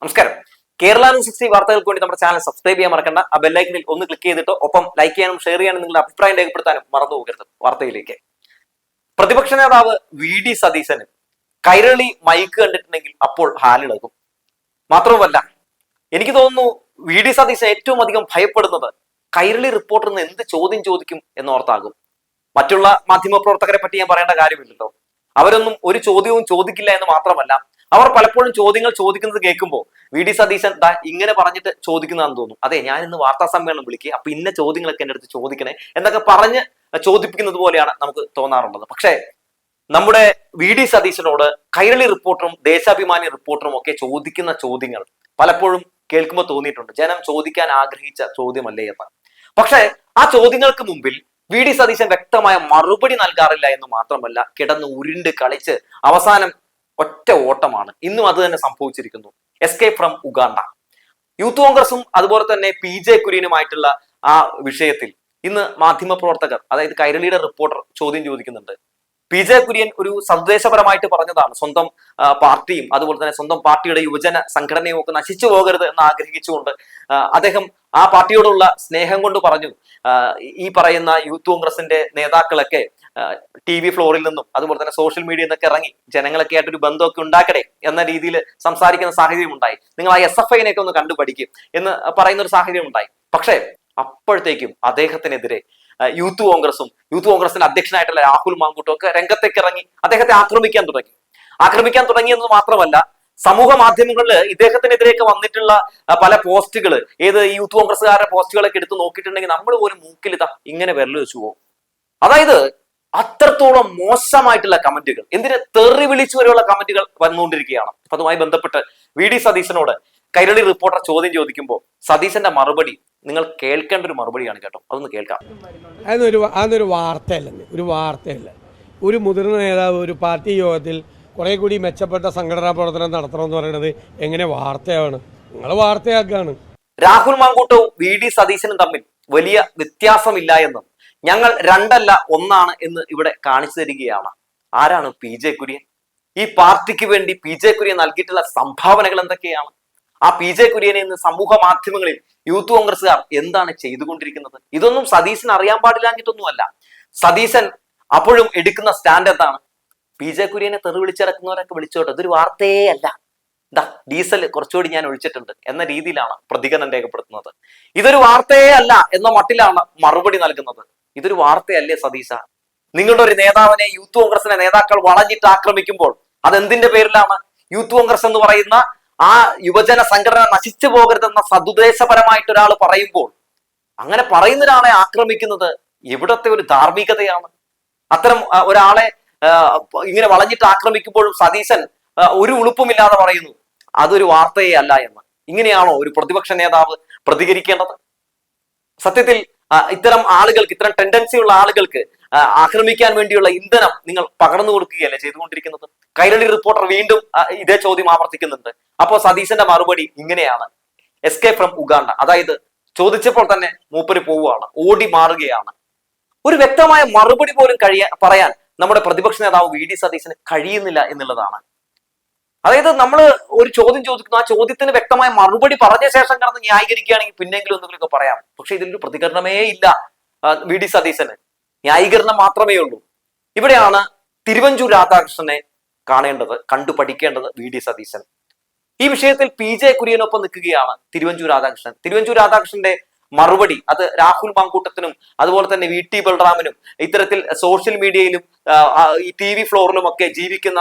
നമസ്കാരം. കേരള ന്യൂസ് 60 വാർത്തകൾക്ക് വേണ്ടി നമ്മുടെ ചാനൽ സബ്സ്ക്രൈബ് ചെയ്യാൻ മറക്കണ്ട. ആ ബെല്ലൈക്കനിൽ ഒന്ന് ക്ലിക്ക് ചെയ്തിട്ട് ഒപ്പം ലൈക്ക് ചെയ്യാനും ഷെയർ ചെയ്യാനും നിങ്ങളുടെ അഭിപ്രായം രേഖപ്പെടുത്താനും മറന്നു പോകരുത്. വാർത്തയിലേക്ക്. പ്രതിപക്ഷ നേതാവ് വി.ഡി. സതീശന് കൈരളി മൈക്ക് കണ്ടിട്ടുണ്ടെങ്കിൽ അപ്പോൾ ഹാലിളകും. മാത്രവുമല്ല, എനിക്ക് തോന്നുന്നു വി.ഡി. സതീശൻ ഏറ്റവും അധികം ഭയപ്പെടുന്നത് കൈരളി റിപ്പോർട്ടറിന് എന്ത് ചോദ്യം ചോദിക്കും എന്നോർത്താകും. മറ്റുള്ള മാധ്യമപ്രവർത്തകരെ പറ്റി ഞാൻ പറയേണ്ട കാര്യമില്ലല്ലോ. അവരൊന്നും ഒരു ചോദ്യവും ചോദിക്കില്ല എന്ന് മാത്രമല്ല, അവർ പലപ്പോഴും ചോദ്യങ്ങൾ ചോദിക്കുന്നത് കേൾക്കുമ്പോൾ വി.ഡി. സതീശൻ ഇങ്ങനെ പറഞ്ഞിട്ട് ചോദിക്കുന്നതാണെന്ന് തോന്നും. അതെ, ഞാൻ ഇന്ന് വാർത്താ സമ്മേളനം വിളിക്കുക, അപ്പൊ ഇന്ന ചോദ്യങ്ങളൊക്കെ എന്റെ അടുത്ത് ചോദിക്കണേ എന്നൊക്കെ പറഞ്ഞ് ചോദിപ്പിക്കുന്നത് പോലെയാണ് നമുക്ക് തോന്നാറുള്ളത്. പക്ഷേ നമ്മുടെ വി.ഡി. സതീശനോട് കൈരളി റിപ്പോർട്ടറും ദേശാഭിമാനി റിപ്പോർട്ടറും ഒക്കെ ചോദിക്കുന്ന ചോദ്യങ്ങൾ പലപ്പോഴും കേൾക്കുമ്പോൾ തോന്നിയിട്ടുണ്ട്, ജനം ചോദിക്കാൻ ആഗ്രഹിച്ച ചോദ്യമല്ലേ എന്ന്. പക്ഷേ ആ ചോദ്യങ്ങൾക്ക് മുമ്പിൽ വി.ഡി. സതീശൻ വ്യക്തമായ മറുപടി നൽകാറില്ല എന്ന് മാത്രമല്ല, കിടന്ന് ഉരുണ്ട് കളിച്ച് അവസാനം ഒറ്റ ഓട്ടമാണ്. ഇന്നും അത് തന്നെ സംഭവിച്ചിരിക്കുന്നു. Escape from Uganda. യൂത്ത് കോൺഗ്രസും അതുപോലെ തന്നെ PJ കുര്യനുമായിട്ടുള്ള ആ വിഷയത്തിൽ ഇന്ന് മാധ്യമപ്രവർത്തകർ, അതായത് കൈരളിയുടെ റിപ്പോർട്ടർ ചോദ്യം ചോദിക്കുന്നുണ്ട്. PJ കുര്യൻ ഒരു സന്ദേശപരമായിട്ട് പറഞ്ഞതാണ്, സ്വന്തം പാർട്ടിയും അതുപോലെ തന്നെ സ്വന്തം പാർട്ടിയുടെ യുവജന സംഘടനയും ഒക്കെ നശിച്ചു പോകരുത് എന്ന് ആഗ്രഹിച്ചുകൊണ്ട് അദ്ദേഹം ആ പാർട്ടിയോടുള്ള സ്നേഹം കൊണ്ട് പറഞ്ഞു, ഈ പറയുന്ന യൂത്ത് കോൺഗ്രസിന്റെ നേതാക്കളൊക്കെ TV ഫ്ലോറിൽ നിന്നും അതുപോലെ തന്നെ സോഷ്യൽ മീഡിയയിൽ നിന്നൊക്കെ ഇറങ്ങി ജനങ്ങളൊക്കെ ആയിട്ടൊരു ബന്ധമൊക്കെ ഉണ്ടാക്കട്ടെ എന്ന രീതിയിൽ സംസാരിക്കുന്ന സാഹചര്യം ഉണ്ടായി. നിങ്ങൾ ആ SFI ഒന്ന് കണ്ടുപഠിക്കും എന്ന് പറയുന്ന ഒരു സാഹചര്യം ഉണ്ടായി. പക്ഷേ അപ്പോഴത്തേക്കും അദ്ദേഹത്തിനെതിരെ യൂത്ത് കോൺഗ്രസിന്റെ അധ്യക്ഷനായിട്ടുള്ള രാഹുൽ മാങ്കൂട്ടും ഒക്കെ രംഗത്തേക്ക് ഇറങ്ങി അദ്ദേഹത്തെ ആക്രമിക്കാൻ തുടങ്ങിയെന്ന് മാത്രമല്ല, സമൂഹ മാധ്യമങ്ങളിൽ ഇദ്ദേഹത്തിനെതിരെയൊക്കെ വന്നിട്ടുള്ള പല പോസ്റ്റുകൾ, ഏത് യൂത്ത് കോൺഗ്രസ്സുകാരുടെ പോസ്റ്റുകളൊക്കെ എടുത്ത് നോക്കിയിട്ടുണ്ടെങ്കിൽ നമ്മൾ പോലും മൂക്കിൽ ഇങ്ങനെ വിരൽ വെച്ചു പോകും. അതായത് അത്രത്തോളം മോശമായിട്ടുള്ള കമന്റുകൾ, എന്തിന് തെറി വിളിച്ചു വരെയുള്ള കമന്റുകൾ വന്നുകൊണ്ടിരിക്കുകയാണ്. അപ്പൊ അതുമായി ബന്ധപ്പെട്ട് വി.ഡി. സതീശനോട് കൈരളി റിപ്പോർട്ടർ ചോദ്യം ചോദിക്കുമ്പോൾ സതീശന്റെ മറുപടി നിങ്ങൾ കേൾക്കേണ്ട ഒരു മറുപടിയാണ് കേട്ടോ. അതൊന്ന് കേൾക്കാം. അതൊരു വാർത്തയല്ല. ഒരു മുതിർന്ന നേതാവ് ഒരു പാർട്ടി യോഗത്തിൽ കുറെ കൂടി മെച്ചപ്പെട്ട സംഘടനാ പ്രവർത്തനം നടത്തണമെന്ന് പറയുന്നത് എങ്ങനെ വാർത്തയാണ്? നിങ്ങൾ വാർത്തയാക്കാണ്. രാഹുൽ മാങ്കൂട്ടവും വി.ഡി. സതീശനും തമ്മിൽ വലിയ വ്യത്യാസമില്ല എന്നും ഞങ്ങൾ രണ്ടല്ല ഒന്നാണ് എന്ന് ഇവിടെ കാണിച്ചു തരികയാണ്. ആരാണ് PJ കുര്യൻ? ഈ പാർട്ടിക്ക് വേണ്ടി PJ കുര്യൻ നൽകിയിട്ടുള്ള സംഭാവനകൾ എന്തൊക്കെയാണ്? ആ PJ കുര്യനെ ഇന്ന് സമൂഹ മാധ്യമങ്ങളിൽ യൂത്ത് കോൺഗ്രസ്സുകാർ എന്താണ് ചെയ്തുകൊണ്ടിരിക്കുന്നത്? ഇതൊന്നും സതീശൻ അറിയാൻ പാടില്ലാഞ്ഞിട്ടൊന്നുമല്ല. സതീശൻ അപ്പോഴും എടുക്കുന്ന സ്റ്റാൻഡ് എന്താണ്? PJ കുര്യനെ തെറി വിളിച്ചിറക്കുന്നവരൊക്കെ വിളിച്ചോട്ടെ, ഇതൊരു വാർത്തയേ അല്ല, ഡീസൽ കുറച്ചുകൂടി ഞാൻ ഒഴിച്ചിട്ടുണ്ട് എന്ന രീതിയിലാണ് പ്രതികരണം രേഖപ്പെടുത്തുന്നത്. ഇതൊരു വാർത്തയേ അല്ല എന്ന മട്ടിലാണ് മറുപടി നൽകുന്നത്. ഇതൊരു വാർത്തയല്ലേ സതീശ? നിങ്ങളുടെ ഒരു നേതാവിനെ യൂത്ത് കോൺഗ്രസിന്റെ നേതാക്കൾ വളഞ്ഞിട്ട് ആക്രമിക്കുമ്പോൾ അതെന്തിന്റെ പേരിലാണ്? യൂത്ത് കോൺഗ്രസ് എന്ന് പറയുന്ന ആ യുവജന സംഘടന നശിച്ചു പോകരുതെന്ന സദുദ്ദേശപരമായിട്ട് ഒരാൾ പറയുമ്പോൾ, അങ്ങനെ പറയുന്ന ഒരാളെ ആക്രമിക്കുന്നത് എവിടത്തെ ഒരു ധാർമ്മികതയാണ്? അത്തരം ഒരാളെ ഇങ്ങനെ വളഞ്ഞിട്ട് ആക്രമിക്കുമ്പോഴും സതീശൻ ഒരു ഉളുപ്പുമില്ലാതെ പറയുന്നു അതൊരു വാർത്തയേ അല്ല എന്ന്. ഇങ്ങനെയാണോ ഒരു പ്രതിപക്ഷ നേതാവ് പ്രതികരിക്കേണ്ടത്? സത്യത്തിൽ ഇത്തരം ആളുകൾക്ക്, ഇത്തരം ടെൻഡൻസി ഉള്ള ആളുകൾക്ക് ആക്രമിക്കാൻ വേണ്ടിയുള്ള ഇന്ധനം നിങ്ങൾ പകർന്നു കൊടുക്കുകയല്ലേ ചെയ്തുകൊണ്ടിരിക്കുന്നത്? കൈരളി റിപ്പോർട്ടർ വീണ്ടും ഇതേ ചോദ്യം ആവർത്തിക്കുന്നുണ്ട്. അപ്പോൾ സതീശന്റെ മറുപടി ഇങ്ങനെയാണ്, എസ്കേപ്പ് ഫ്രം ഉഗാണ്ട. അതായത് ചോദിച്ചപ്പോൾ തന്നെ മൂപ്പര് പോവുകയാണ്, ഓടി മാറുകയാണ്. ഒരു വ്യക്തമായ മറുപടി പോലും പറയാൻ നമ്മുടെ പ്രതിപക്ഷ നേതാവ് വി.ഡി. സതീശന് കഴിയുന്നില്ല എന്നുള്ളതാണ്. അതായത് നമ്മൾ ഒരു ചോദ്യം ചോദിക്കുന്നു, ആ ചോദ്യത്തിന് വ്യക്തമായ മറുപടി പറഞ്ഞ ശേഷം കിടന്ന് ന്യായീകരിക്കുകയാണെങ്കിൽ പിന്നെങ്കിലും എന്തെങ്കിലുമൊക്കെ പറയാം. പക്ഷെ ഇതിലൊരു പ്രതികരണമേ ഇല്ല വി.ഡി. സതീശന്. ന്യായീകരണം മാത്രമേ ഉള്ളൂ. ഇവിടെയാണ് തിരുവഞ്ചൂർ രാധാകൃഷ്ണനെ കാണേണ്ടത്, കണ്ടു പഠിക്കേണ്ടത് വി.ഡി. സതീശൻ. ഈ വിഷയത്തിൽ PJ കുര്യനൊപ്പം നിൽക്കുകയാണ് തിരുവഞ്ചൂർ രാധാകൃഷ്ണൻ. തിരുവഞ്ചൂർ രാധാകൃഷ്ണന്റെ മറുപടി അത് രാഹുൽ മാങ്കൂട്ടത്തിനും അതുപോലെ തന്നെ VT ബൽറാമിനും ഇത്തരത്തിൽ സോഷ്യൽ മീഡിയയിലും ഈ TV ഫ്ലോറിലും ഒക്കെ ജീവിക്കുന്ന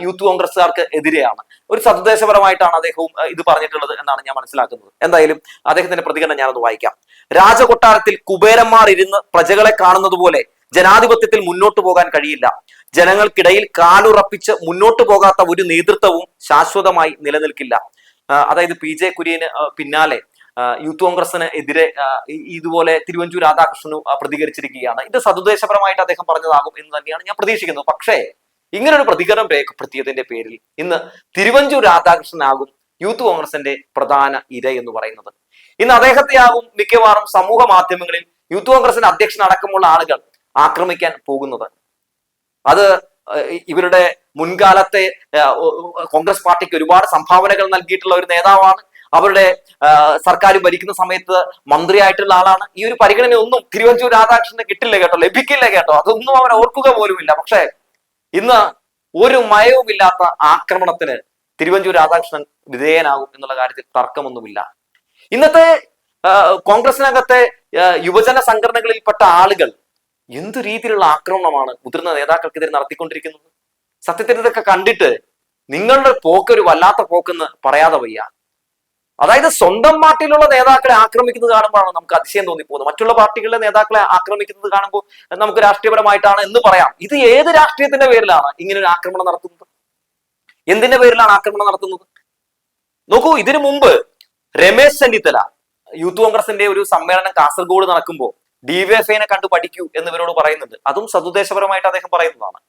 യൂത്ത് കോൺഗ്രസ്സുകാർക്ക് എതിരെയാണ്. ഒരു സദുദ്ദേശപരമായിട്ടാണ് അദ്ദേഹവും ഇത് പറഞ്ഞിട്ടുള്ളത് എന്നാണ് ഞാൻ മനസ്സിലാക്കുന്നത്. എന്തായാലും അദ്ദേഹത്തിന്റെ പ്രതികരണം ഞാനത് വായിക്കാം. രാജകൊട്ടാരത്തിൽ കുബേരന്മാർ ഇരുന്ന് പ്രജകളെ കാണുന്നത് പോലെ ജനാധിപത്യത്തിൽ മുന്നോട്ട് പോകാൻ കഴിയില്ല. ജനങ്ങൾക്കിടയിൽ കാലുറപ്പിച്ച് മുന്നോട്ട് പോകാത്ത ഒരു നേതൃത്വവും ശാശ്വതമായി നിലനിൽക്കില്ല. അതായത് PJ കുര്യന് പിന്നാലെ യൂത്ത് കോൺഗ്രസിന് എതിരെ ഇതുപോലെ തിരുവഞ്ചൂർ രാധാകൃഷ്ണനും പ്രതികരിച്ചിരിക്കുകയാണ്. ഇത് സദുദ്ദേശപരമായിട്ട് അദ്ദേഹം പറഞ്ഞതാകും എന്ന് തന്നെയാണ് ഞാൻ പ്രതീക്ഷിക്കുന്നത്. പക്ഷേ ഇങ്ങനൊരു പ്രതികരണം രേഖപ്പെടുത്തിയതിന്റെ പേരിൽ ഇന്ന് തിരുവഞ്ചൂർ രാധാകൃഷ്ണനാകും യൂത്ത് കോൺഗ്രസിന്റെ പ്രധാന ഇര എന്ന് പറയുന്നത്. ഇന്ന് അദ്ദേഹത്തെയാകും മിക്കവാറും സമൂഹ മാധ്യമങ്ങളിൽ യൂത്ത് കോൺഗ്രസിന്റെ അധ്യക്ഷൻ അടക്കമുള്ള ആളുകൾ ആക്രമിക്കാൻ പോകുന്നത്. അത് ഇവരുടെ മുൻകാലത്തെ കോൺഗ്രസ് പാർട്ടിക്ക് ഒരുപാട് സംഭാവനകൾ നൽകിയിട്ടുള്ള ഒരു നേതാവാണ്. അവരുടെ സർക്കാർ ഭരിക്കുന്ന സമയത്ത് മന്ത്രിയായിട്ടുള്ള ആളാണ്. ഈ ഒരു പരിഗണന ഒന്നും തിരുവഞ്ചൂർ രാധാകൃഷ്ണന് കിട്ടില്ല കേട്ടോ, ലഭിക്കില്ല കേട്ടോ. അതൊന്നും അവൻ ഓർക്കുക പോലുമില്ല. പക്ഷേ ഇന്ന് ഒരു മയവുമില്ലാത്ത ആക്രമണത്തിന് തിരുവഞ്ചൂർ രാധാകൃഷ്ണൻ വിധേയനാകും എന്നുള്ള കാര്യത്തിൽ തർക്കമൊന്നുമില്ല. ഇന്നത്തെ കോൺഗ്രസിനകത്തെ യുവജന സംഘടനകളിൽപ്പെട്ട ആളുകൾ എന്തു രീതിയിലുള്ള ആക്രമണമാണ് മുതിർന്ന നേതാക്കൾക്കെതിരെ നടത്തിക്കൊണ്ടിരിക്കുന്നത്. സത്യത്തിൽ ഇതൊക്കെ കണ്ടിട്ട് നിങ്ങളുടെ പോക്ക് ഒരു വല്ലാത്ത പോക്കെന്ന് പറയാതെ വയ്യ. അതായത് സ്വന്തം പാർട്ടിയിലുള്ള നേതാക്കളെ ആക്രമിക്കുന്നത് കാണുമ്പോഴാണ് നമുക്ക് അതിശയം തോന്നിപ്പോകുന്നത്. മറ്റുള്ള പാർട്ടികളിലെ നേതാക്കളെ ആക്രമിക്കുന്നത് കാണുമ്പോൾ നമുക്ക് രാഷ്ട്രീയപരമായിട്ടാണ് എന്ന് പറയാം. ഇത് ഏത് രാഷ്ട്രീയത്തിന്റെ പേരിലാണ് ഇങ്ങനെ ഒരു ആക്രമണം നടത്തുന്നത്? എന്തിന്റെ പേരിലാണ് ആക്രമണം നടത്തുന്നത്? നോക്കൂ, ഇതിനു മുമ്പ് രമേശ് ചെന്നിത്തല യൂത്ത് കോൺഗ്രസിന്റെ ഒരു സമ്മേളനം കാസർഗോഡ് നടക്കുമ്പോൾ ഡിവൈഎഫ്ഐനെ കണ്ടു പഠിക്കൂ എന്നിവരോട് പറയുന്നുണ്ട്. അതും സതുദ്ദേശപരമായിട്ട് അദ്ദേഹം പറയുന്നതാണ്.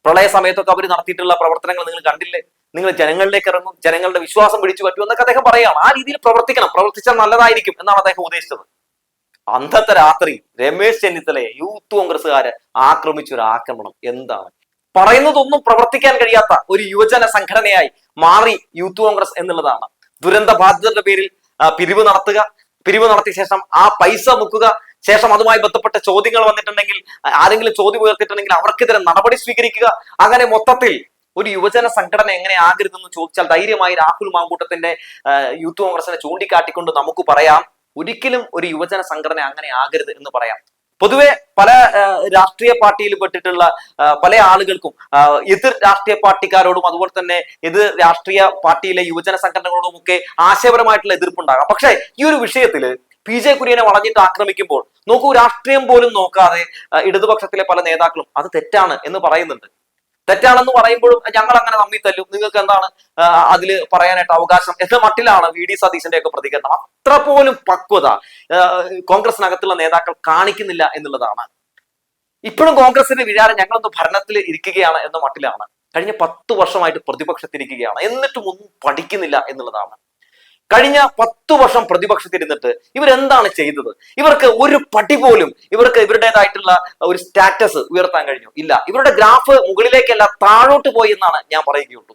പ്രളയ സമയത്തൊക്കെ അവർ നടത്തിയിട്ടുള്ള പ്രവർത്തനങ്ങൾ നിങ്ങൾ കണ്ടില്ലേ? നിങ്ങൾ ജനങ്ങളിലേക്ക് ഇറങ്ങും, ജനങ്ങളുടെ വിശ്വാസം പിടിച്ചു പറ്റും എന്നൊക്കെ അദ്ദേഹം പറയുകയാണ്. ആ രീതിയിൽ പ്രവർത്തിക്കണം, പ്രവർത്തിച്ചാൽ നല്ലതായിരിക്കും എന്നാണ് അദ്ദേഹം ഉദ്ദേശിച്ചത്. അന്നത്തെ രാത്രി രമേശ് ചെന്നിത്തലയെ യൂത്ത് കോൺഗ്രസ്സുകാരെ ആക്രമിച്ച ഒരു ആക്രമണം എന്താണ്? പറയുന്നതൊന്നും പ്രവർത്തിക്കാൻ കഴിയാത്ത ഒരു യുവജന സംഘടനയായി മാറി യൂത്ത് കോൺഗ്രസ് എന്നുള്ളതാണ്. ദുരന്ത ബാധിതരുടെ പേരിൽ പിരിവ് നടത്തുക, പിരിവ് നടത്തിയ ശേഷം ആ പൈസ മുക്കുക, ശേഷം അതുമായി ബന്ധപ്പെട്ട ചോദ്യങ്ങൾ വന്നിട്ടുണ്ടെങ്കിൽ, ആരെങ്കിലും ചോദ്യം ഉയർത്തിയിട്ടുണ്ടെങ്കിൽ അവർക്കെതിരെ നടപടി സ്വീകരിക്കുക. അങ്ങനെ മൊത്തത്തിൽ ഒരു യുവജന സംഘടന എങ്ങനെ ആകരുതെന്ന് ചോദിച്ചാൽ ധൈര്യമായി രാഹുൽ മാങ്കൂട്ടത്തിന്റെ യൂത്ത് കോൺഗ്രസിനെ ചൂണ്ടിക്കാട്ടിക്കൊണ്ട് നമുക്ക് പറയാം, ഒരിക്കലും ഒരു യുവജന സംഘടന അങ്ങനെ ആകരുത് എന്ന് പറയാം. പൊതുവെ പല രാഷ്ട്രീയ പാർട്ടിയിൽ പെട്ടിട്ടുള്ള പല ആളുകൾക്കും എതിർ രാഷ്ട്രീയ പാർട്ടിക്കാരോടും അതുപോലെ തന്നെ എതിർ രാഷ്ട്രീയ പാർട്ടിയിലെ യുവജന സംഘടനകളോടും ഒക്കെ ആശയപരമായിട്ടുള്ള എതിർപ്പുണ്ടാകാം. പക്ഷേ ഈ ഒരു വിഷയത്തിൽ PJ കുര്യനെ വളഞ്ഞിട്ട് ആക്രമിക്കുമ്പോൾ നോക്കൂ, രാഷ്ട്രീയം പോലും നോക്കാതെ ഇടതുപക്ഷത്തിലെ പല നേതാക്കളും അത് തെറ്റാണ് എന്ന് പറയുന്നുണ്ട്. തെറ്റാണെന്ന് പറയുമ്പോഴും ഞങ്ങൾ അങ്ങനെ തമ്മിൽ തല്ലും, നിങ്ങൾക്ക് എന്താണ് അതിൽ പറയാനായിട്ട് അവകാശം എന്ന മട്ടിലാണ് VD സതീശന്റെ ഒക്കെ പ്രതികരണം. അത്ര പോലും പക്വത കോൺഗ്രസിനകത്തുള്ള നേതാക്കൾ കാണിക്കുന്നില്ല എന്നുള്ളതാണ്. ഇപ്പോഴും കോൺഗ്രസിന്റെ വിചാരം ഞങ്ങളൊന്ന് ഭരണത്തിൽ ഇരിക്കുകയാണ് എന്ന മട്ടിലാണ്. കഴിഞ്ഞ 10 വർഷമായിട്ട് പ്രതിപക്ഷത്തിരിക്കുകയാണ്, എന്നിട്ടും ഒന്നും പഠിക്കുന്നില്ല എന്നുള്ളതാണ്. കഴിഞ്ഞ 10 വർഷം പ്രതിപക്ഷത്തിരുന്നിട്ട് ഇവരെന്താണ് ചെയ്തത്? ഇവർക്ക് ഒരു പടി പോലും ഇവർക്ക് ഇവരുടേതായിട്ടുള്ള ഒരു സ്റ്റാറ്റസ് ഉയർത്താൻ കഴിഞ്ഞു? ഇല്ല. ഇവരുടെ ഗ്രാഫ് മുകളിലേക്കല്ല താഴോട്ട് പോയി എന്നാണ് ഞാൻ പറയുകയുള്ളൂ.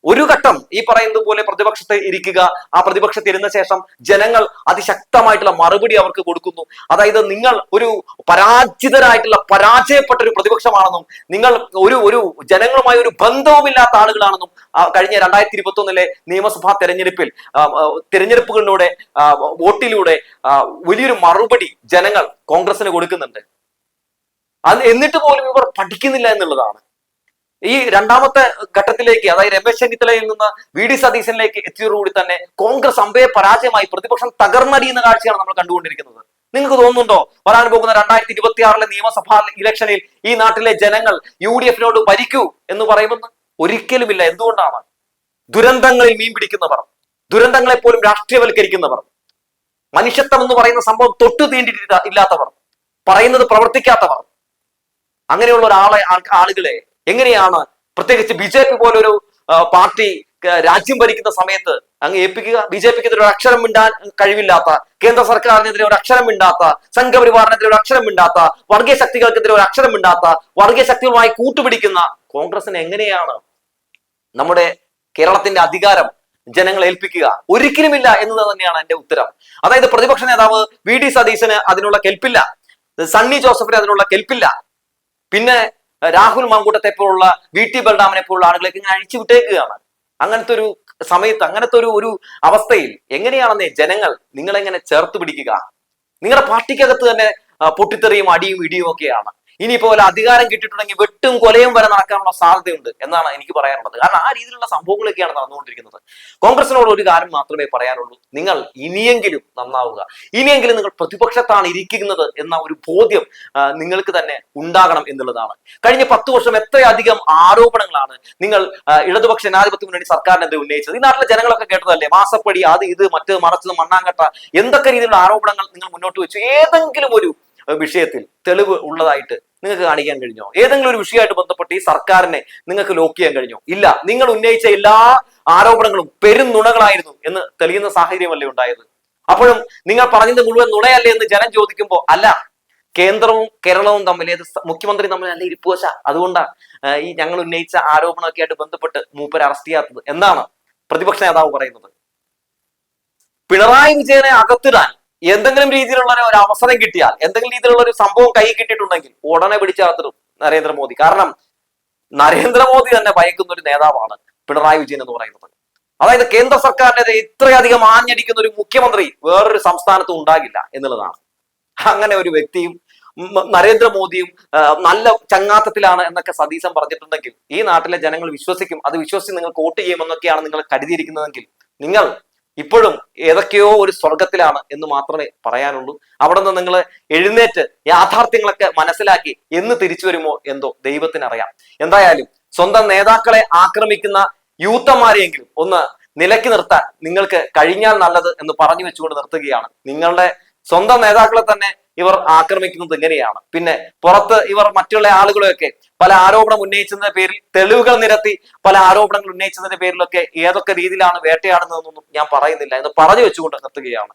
ഒരു ഘട്ടം ഈ പറയുന്നത് പോലെ പ്രതിപക്ഷത്ത് ഇരിക്കുക, ആ പ്രതിപക്ഷത്ത് ഇരുന്ന ശേഷം ജനങ്ങൾ അതിശക്തമായിട്ടുള്ള മറുപടി അവർക്ക് കൊടുക്കുന്നു. അതായത് നിങ്ങൾ ഒരു പരാജയപ്പെട്ട ഒരു പ്രതിപക്ഷമാണെന്നും നിങ്ങൾ ഒരു ജനങ്ങളുമായി ഒരു ബന്ധവുമില്ലാത്ത ആളുകളാണെന്നും കഴിഞ്ഞ 2021 നിയമസഭാ തെരഞ്ഞെടുപ്പുകളിലൂടെ വോട്ടിലൂടെ വലിയൊരു മറുപടി ജനങ്ങൾ കോൺഗ്രസിന് കൊടുക്കുന്നുണ്ട്. എന്നിട്ട് പോലും ഇവർ പഠിക്കുന്നില്ല എന്നുള്ളതാണ്. ഈ രണ്ടാമത്തെ ഘട്ടത്തിലേക്ക്, അതായത് രമേശ് ചെന്നിത്തലയിൽ നിന്ന് VD സതീശനിലേക്ക് എത്തിയതോടുകൂടി തന്നെ കോൺഗ്രസ് അമ്പയെ പരാജയമായി പ്രതിപക്ഷം തകർന്നടിയുന്ന കാഴ്ചയാണ് നമ്മൾ കണ്ടുകൊണ്ടിരിക്കുന്നത്. നിങ്ങൾക്ക് തോന്നുന്നുണ്ടോ വരാൻ പോകുന്ന 2026 നിയമസഭാ ഇലക്ഷനിൽ ഈ നാട്ടിലെ ജനങ്ങൾ UDF ഭരിക്കൂ എന്ന് പറയുമെന്ന്? ഒരിക്കലുമില്ല. എന്തുകൊണ്ടാണ്? ദുരന്തങ്ങളിൽ മീൻ പിടിക്കുന്നവർ, ദുരന്തങ്ങളെ പോലും രാഷ്ട്രീയവൽക്കരിക്കുന്നവർ, മനുഷ്യത്വം എന്ന് പറയുന്ന സംഭവം തൊട്ടു തീണ്ടിട്ട് ഇല്ലാത്തവർ, പറയുന്നത് പ്രവർത്തിക്കാത്തവർ, അങ്ങനെയുള്ള ആളുകളെ എങ്ങനെയാണ് പ്രത്യേകിച്ച് BJP പോലൊരു പാർട്ടി രാജ്യം ഭരിക്കുന്ന സമയത്ത് അങ്ങ് ഏൽപ്പിക്കുക? BJPക്കെതിരെ ഒരു അക്ഷരം മിണ്ടാൻ കഴിവില്ലാത്ത, കേന്ദ്ര സർക്കാരിനെതിരെ ഒരു അക്ഷരം മിണ്ടാത്ത, സംഘപരിവാറിനെതിരെ ഒരു അക്ഷരം മിണ്ടാത്ത, വർഗീയ ശക്തികൾക്കെതിരെ ഒരു അക്ഷരം മിണ്ടാത്ത, വർഗീയ ശക്തികളുമായി കൂട്ടുപിടിക്കുന്ന കോൺഗ്രസിന് എങ്ങനെയാണ് നമ്മുടെ കേരളത്തിന്റെ അധികാരം ജനങ്ങൾ ഏൽപ്പിക്കുക? ഒരിക്കലുമില്ല എന്നത് തന്നെയാണ് എന്റെ ഉത്തരം. അതായത് പ്രതിപക്ഷ നേതാവ് VD സതീശന് അതിനുള്ള കെൽപ്പില്ല, സണ്ണി ജോസഫിന് അതിനുള്ള കെൽപ്പില്ല, പിന്നെ രാഹുൽ മാങ്കൂട്ടത്തെ പോലുള്ള VT ബൽറാമിനെ പോലുള്ള ആളുകളൊക്കെ ഇങ്ങനെ അഴിച്ചു വിട്ടേക്കുകയാണ്. അങ്ങനത്തെ ഒരു സമയത്ത്, അങ്ങനത്തെ ഒരു അവസ്ഥയിൽ എങ്ങനെയാണെന്നേ ജനങ്ങൾ നിങ്ങളെങ്ങനെ ചേർത്ത് പിടിക്കുക? നിങ്ങളുടെ പാർട്ടിക്കകത്ത് തന്നെ പൊട്ടിത്തെറിയും അടിയും ഇടിയും ഒക്കെയാണ്. ഇനിയിപ്പോൾ അധികാരം കിട്ടിയിട്ടുണ്ടെങ്കിൽ വെട്ടും കൊലയും വരെ നടക്കാനുള്ള സാധ്യതയുണ്ട് എന്നാണ് എനിക്ക് പറയാനുള്ളത്. കാരണം ആ രീതിയിലുള്ള സംഭവങ്ങളൊക്കെയാണ് നടന്നുകൊണ്ടിരിക്കുന്നത്. കോൺഗ്രസിനോട് ഒരു കാര്യം മാത്രമേ പറയാനുള്ളൂ, നിങ്ങൾ ഇനിയെങ്കിലും നന്നാവുക, ഇനിയെങ്കിലും നിങ്ങൾ പ്രതിപക്ഷത്താണ് ഇരിക്കുന്നത് എന്ന ഒരു ബോധ്യം നിങ്ങൾക്ക് തന്നെ ഉണ്ടാകണം എന്നുള്ളതാണ്. കഴിഞ്ഞ 10 വർഷം എത്രയധികം ആരോപണങ്ങളാണ് നിങ്ങൾ ഇടതുപക്ഷ ജനാധിപത്യ മുന്നണി സർക്കാരിനെതിരെ ഉന്നയിച്ചത്. ഈ നാട്ടിലെ ജനങ്ങളൊക്കെ കേട്ടതല്ലേ? മാസപ്പടി, അത് ഇത് മറ്റ് മറച്ചത് മണ്ണാങ്കട്ട, എന്തൊക്കെ രീതിയിലുള്ള ആരോപണങ്ങൾ നിങ്ങൾ മുന്നോട്ട് വെച്ചു? ഏതെങ്കിലും ഒരു വിഷയത്തിൽ തെളിവ് ഉള്ളതായിട്ട് നിങ്ങൾക്ക് കാണിക്കാൻ കഴിഞ്ഞോ? ഏതെങ്കിലും ഒരു വിഷയമായിട്ട് ബന്ധപ്പെട്ട് ഈ സർക്കാരിനെ നിങ്ങൾക്ക് ലോക്ക് ചെയ്യാൻ കഴിഞ്ഞോ? ഇല്ല. നിങ്ങൾ ഉന്നയിച്ച എല്ലാ ആരോപണങ്ങളും പെരുന്നുണകളായിരുന്നു എന്ന് തെളിയുന്ന സാഹചര്യമല്ലേ ഉണ്ടായത്? അപ്പോഴും നിങ്ങൾ പറഞ്ഞത് മുഴുവൻ നുണയല്ലേ എന്ന് ജനം ചോദിക്കുമ്പോൾ, അല്ല, കേന്ദ്രവും കേരളവും തമ്മിൽ മുഖ്യമന്ത്രി തമ്മിൽ നല്ല ഇരിപ്പുവശ. അതുകൊണ്ടാണ് ഈ ഞങ്ങൾ ഉന്നയിച്ച ആരോപണമൊക്കെ ആയിട്ട് ബന്ധപ്പെട്ട് മൂപ്പരെ അറസ്റ്റ് ചെയ്യാത്തത് എന്നാണ് പ്രതിപക്ഷ നേതാവ് പറയുന്നത്. പിണറായി വിജയനെ അകത്തിടാൻ എന്തെങ്കിലും രീതിയിലുള്ള ഒരു അവസരം കിട്ടിയാൽ, എന്തെങ്കിലും രീതിയിലുള്ള ഒരു സംഭവം കൈ കിട്ടിയിട്ടുണ്ടെങ്കിൽ ഉടനെ പിടിച്ചകത്തിടും നരേന്ദ്രമോദി. കാരണം നരേന്ദ്രമോദി തന്നെ ഭയക്കുന്ന ഒരു നേതാവാണ് പിണറായി വിജയൻ എന്ന് പറയുന്നത്. അതായത് കേന്ദ്ര സർക്കാരിനെതിരെ ഇത്രയധികം ആഞ്ഞടിക്കുന്ന ഒരു മുഖ്യമന്ത്രി വേറൊരു സംസ്ഥാനത്തും ഉണ്ടാകില്ല എന്നുള്ളതാണ്. അങ്ങനെ ഒരു വ്യക്തിയും നരേന്ദ്രമോദിയും നല്ല ചങ്ങാത്തത്തിലാണ് എന്നൊക്കെ സതീശൻ പറഞ്ഞിട്ടുണ്ടെങ്കിൽ ഈ നാട്ടിലെ ജനങ്ങൾ വിശ്വസിക്കും. അത് വിശ്വസിച്ച് നിങ്ങൾക്ക് വോട്ട് ചെയ്യുമെന്നൊക്കെയാണ് നിങ്ങൾ കരുതിയിരിക്കുന്നതെങ്കിൽ നിങ്ങൾ ഇപ്പോഴും ഏതൊക്കെയോ ഒരു സ്വർഗത്തിലാണ് എന്ന് മാത്രമേ പറയാനുള്ളൂ. അവിടെ നിന്ന് നിങ്ങൾ എഴുന്നേറ്റ് യാഥാർത്ഥ്യങ്ങളൊക്കെ മനസ്സിലാക്കി എന്ന് തിരിച്ചു വരുമോ എന്തോ ദൈവത്തിനറിയാം. എന്തായാലും സ്വന്തം നേതാക്കളെ ആക്രമിക്കുന്ന യൂത്തന്മാരെയെങ്കിലും ഒന്ന് നിലയ്ക്ക് നിർത്താൻ നിങ്ങൾക്ക് കഴിഞ്ഞാൽ നല്ലത് എന്ന് പറഞ്ഞു വെച്ചുകൊണ്ട് നിർത്തുകയാണ്. നിങ്ങളുടെ സ്വന്തം നേതാക്കളെ തന്നെ ഇവർ ആക്രമിക്കുന്നത് ഇങ്ങനെയാണ്. പിന്നെ പുറത്ത് ഇവർ മറ്റുള്ള ആളുകളെയൊക്കെ പല ആരോപണം ഉന്നയിച്ചതിന്റെ പേരിൽ തെളിവുകൾ നിരത്തി പല ആരോപണങ്ങൾ ഉന്നയിച്ചതിന്റെ പേരിലൊക്കെ ഏതൊക്കെ രീതിയിലാണ് വേട്ടയാടുന്നതെന്നൊന്നും ഞാൻ പറയുന്നില്ല എന്ന് പറഞ്ഞു വെച്ചുകൊണ്ട് നിർത്തുകയാണ്.